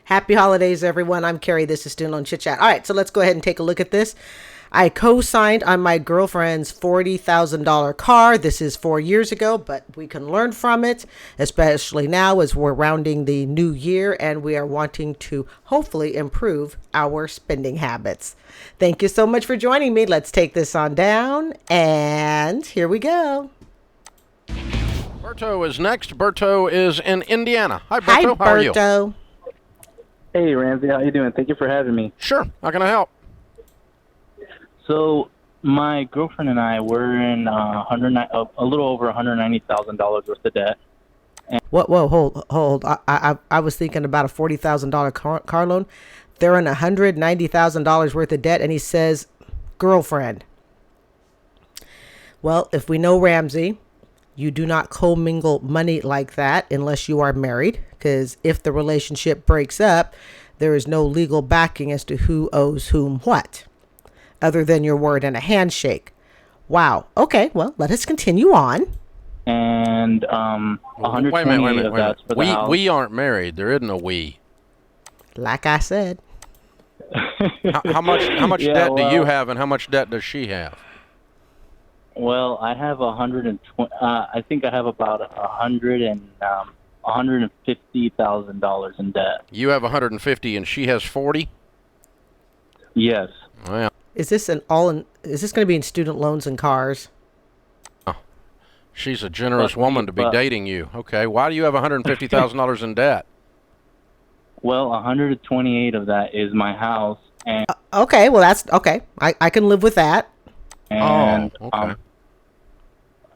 Happy holidays, everyone. I'm Carrie. This is Student Loan Chit-Chat. All right, so let's go ahead and take a look at this. I co-signed on my girlfriend's $40,000 car. This is 4 years ago, but we can learn from it, especially now as we're rounding the new year and we are wanting to hopefully improve our spending habits. Thank you so much for joining me. Let's take this on down, and here we go. Berto is next. Berto is in Indiana. Hi, Berto. Hi, How are you? Berto. Hey, Ramsey, how you doing? Thank you for having me. Sure. How can I help? So, my girlfriend and I were in a little over $190,000 worth of debt. Whoa, hold. I was thinking about a $40,000 car loan. They're in $190,000 worth of debt, and he says, girlfriend. Well, if we know Ramsey, you do not commingle money like that unless you are married, because if the relationship breaks up, there is no legal backing as to who owes whom what, other than your word and a handshake. Wow. Okay, well, let us continue on. And Wait a minute. For the house. We aren't married. There isn't a we. Like I said. How much debt do you have, and how much debt does she have? Well, I have 120. I think I have about $150,000 in debt. You have 150, and she has 40. Yes. Well, Is this going to be in student loans and cars? she's a generous woman to be dating you. Okay, why do you have $150,000 in debt? Well, 128 of that is my house, and Okay, well, that's okay. I can live with that. Okay.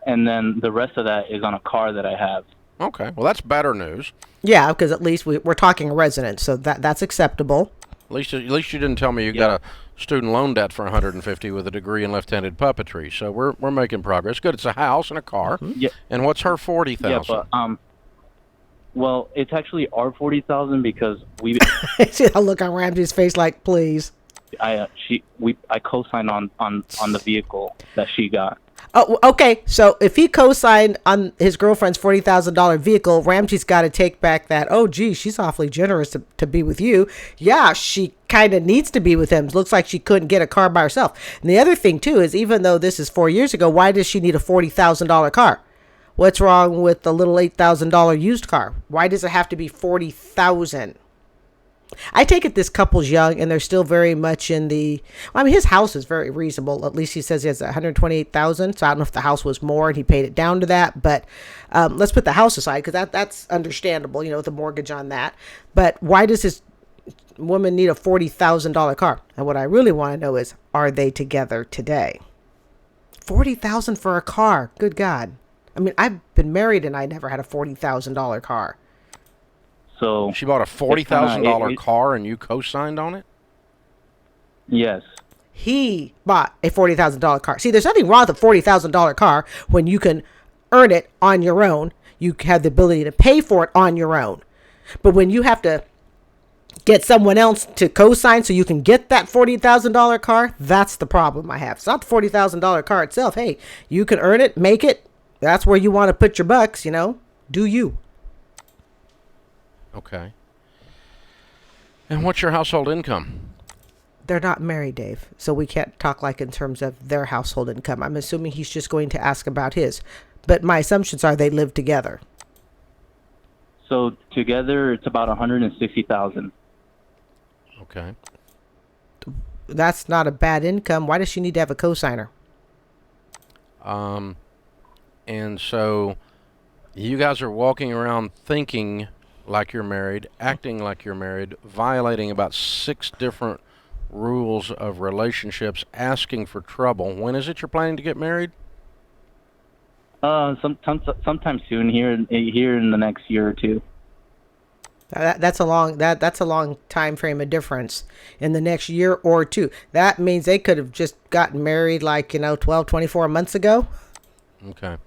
And then the rest of that is on a car that I have. Okay, well, that's better news. Yeah, because at least we're talking a residence, so that's acceptable. At least you didn't tell me you got a student loan debt for 150 with a degree in left-handed puppetry. So we're making progress. Good. It's a house and a car. Yeah. And what's her 40,000? Yeah, but well, it's actually our 40,000 because we See that look on Ramsey's face, like, please. I co-signed on the vehicle that she got. Oh, okay. So if he co-signed on his girlfriend's $40,000 vehicle, Ramsey's got to take back that, oh, gee, she's awfully generous to be with you. Yeah, she kind of needs to be with him. It looks like she couldn't get a car by herself. And the other thing, too, is even though this is 4 years ago, why does she need a $40,000 car? What's wrong with the little $8,000 used car? Why does it have to be $40,000? I take it this couple's young and they're still very much in the, I mean, his house is very reasonable. At least he says he has 128,000. So I don't know if the house was more and he paid it down to that, but let's put the house aside because that's understandable, with the mortgage on that. But why does his woman need a $40,000 car? And what I really want to know is, are they together today? $40,000 for a car. Good God. I mean, I've been married and I never had a $40,000 car. So she bought a $40,000 car and you co-signed on it? Yes. He bought a $40,000 car. See, there's nothing wrong with a $40,000 car when you can earn it on your own. You have the ability to pay for it on your own. But when you have to get someone else to co-sign so you can get that $40,000 car, that's the problem I have. It's not the $40,000 car itself. Hey, you can earn it, make it. That's where you want to put your bucks, Do you? Okay. And what's your household income? They're not married, Dave, so we can't talk like in terms of their household income. I'm assuming he's just going to ask about his. But my assumptions are they live together. So together it's about 160,000. Okay. That's not a bad income. Why does she need to have a cosigner? And so you guys are walking around thinking like you're married, acting like you're married, violating about 6 different rules of relationships, asking for trouble. When is it you're planning to get married? Sometime soon, here in the next year or two. That's a long time frame of difference in the next year or two. That means they could have just gotten married 12, 24 months ago. Okay.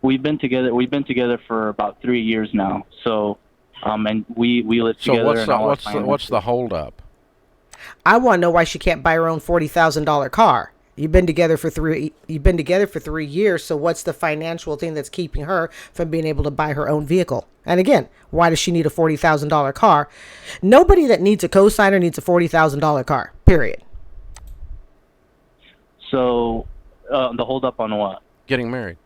We've been together for about 3 years now. So, and we live together. So what's the hold up? I want to know why she can't buy her own $40,000 car. You've been together for 3 years. So what's the financial thing that's keeping her from being able to buy her own vehicle? And again, why does she need a $40,000 car? Nobody that needs a cosigner needs a $40,000 car, period. So the hold up on what? Getting married.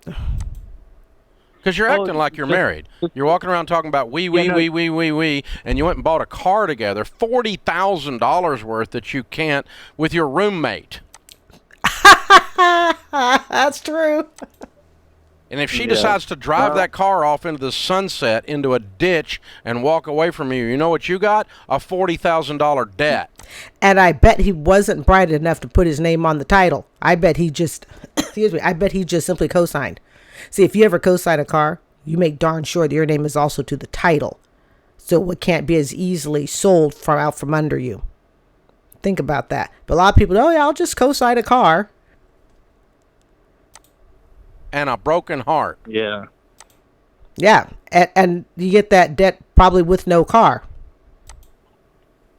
Because you're acting like you're married. You're walking around talking about we, and you went and bought a car together, $40,000 worth that you can't with your roommate. That's true. And if she decides to drive that car off into the sunset, into a ditch, and walk away from you, you know what you got? A $40,000 debt. And I bet he wasn't bright enough to put his name on the title. I bet he just, I bet he just simply co-signed. See, if you ever co-sign a car, you make darn sure that your name is also to the title. So it can't be as easily sold out from under you. Think about that. But a lot of people, oh yeah, I'll just co-sign a car. And a broken heart. Yeah. Yeah. And you get that debt probably with no car.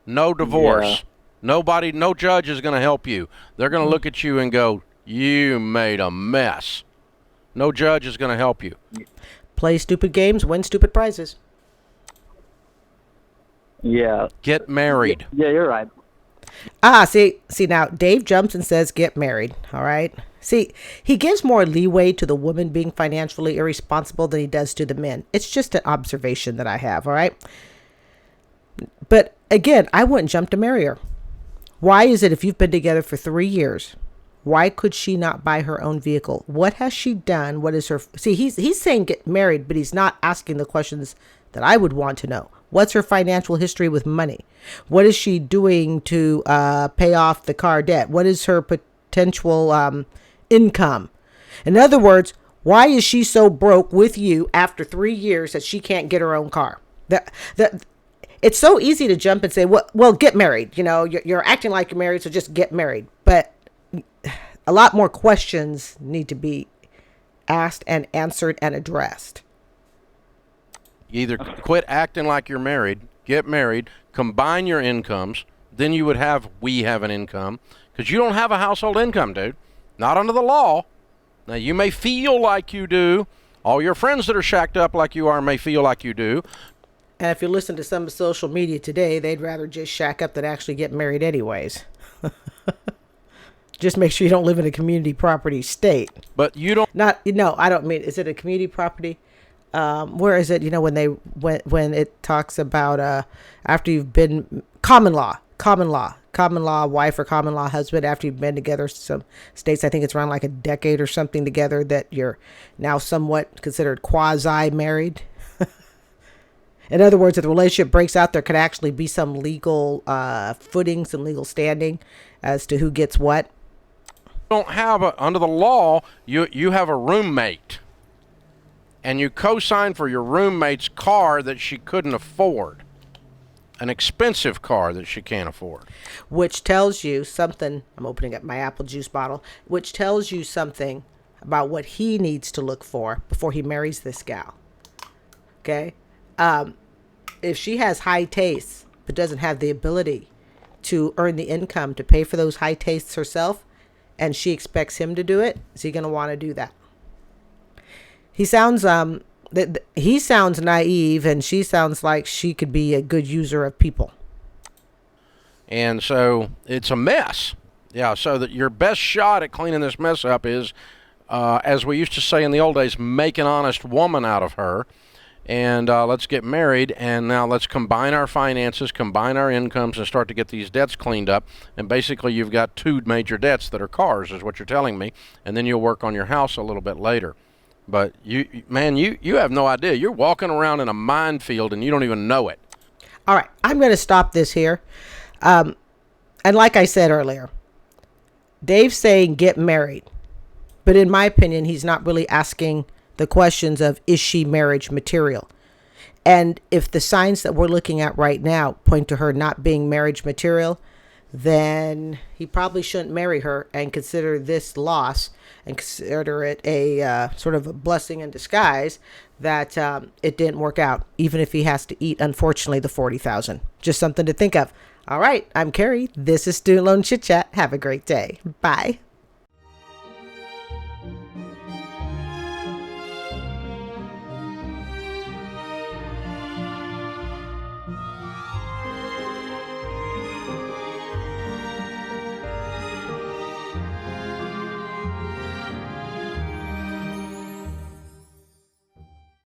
No divorce. Yeah. No judge is going to help you. They're going to look at you and go, you made a mess. No judge is going to help you. Play stupid games, win stupid prizes. Yeah. Get married. Yeah, you're right. See now, Dave jumps and says, get married. All right. See, he gives more leeway to the woman being financially irresponsible than he does to the men. It's just an observation that I have. All right. But again, I wouldn't jump to marry her. Why is it if you've been together for 3 years, why could she not buy her own vehicle? What has she done? What is her... See, he's saying get married, but he's not asking the questions that I would want to know. What's her financial history with money? What is she doing to pay off the car debt? What is her potential income? In other words, why is she so broke with you after 3 years that she can't get her own car? It's so easy to jump and say, well, get married. You know, you're acting like you're married, so just get married. But a lot more questions need to be asked and answered and addressed. You either quit acting like you're married, get married, combine your incomes, then you would have an income, because you don't have a household income, dude. Not under the law. Now, you may feel like you do. All your friends that are shacked up like you are may feel like you do. And if you listen to some of social media today, they'd rather just shack up than actually get married anyways. Just make sure you don't live in a community property state. But you don't. I don't mean. Is it a community property? Where is it? You know, when it talks about after you've been common law wife or common law husband after you've been together. Some states, I think it's around like a decade or something together, that you're now somewhat considered quasi married. In other words, if the relationship breaks out, there could actually be some legal footing, some legal standing as to who gets what. Don't have under the law, you have a roommate, and you co-sign for your roommate's car that she couldn't afford, an expensive car that she can't afford, which tells you something. I'm opening up my apple juice bottle, which tells you something about what he needs to look for before he marries this gal. Okay, if she has high tastes but doesn't have the ability to earn the income to pay for those high tastes herself, and she expects him to do it, is he going to want to do that? He sounds naive, and she sounds like she could be a good user of people. And so it's a mess. Yeah, so that your best shot at cleaning this mess up is, as we used to say in the old days, make an honest woman out of her. And let's get married, and now let's combine our finances, combine our incomes, and start to get these debts cleaned up. And basically, you've got two major debts that are cars, is what you're telling me. And then you'll work on your house a little bit later. But you have no idea. You're walking around in a minefield, and you don't even know it. All right, I'm going to stop this here. And like I said earlier, Dave's saying get married. But in my opinion, he's not really asking the questions of, is she marriage material? And if the signs that we're looking at right now point to her not being marriage material, then he probably shouldn't marry her and consider this loss and consider it a sort of a blessing in disguise that it didn't work out, even if he has to eat, unfortunately, the $40,000. Just something to think of. All right, I'm Carrie. This is Student Loan Chit Chat. Have a great day. Bye.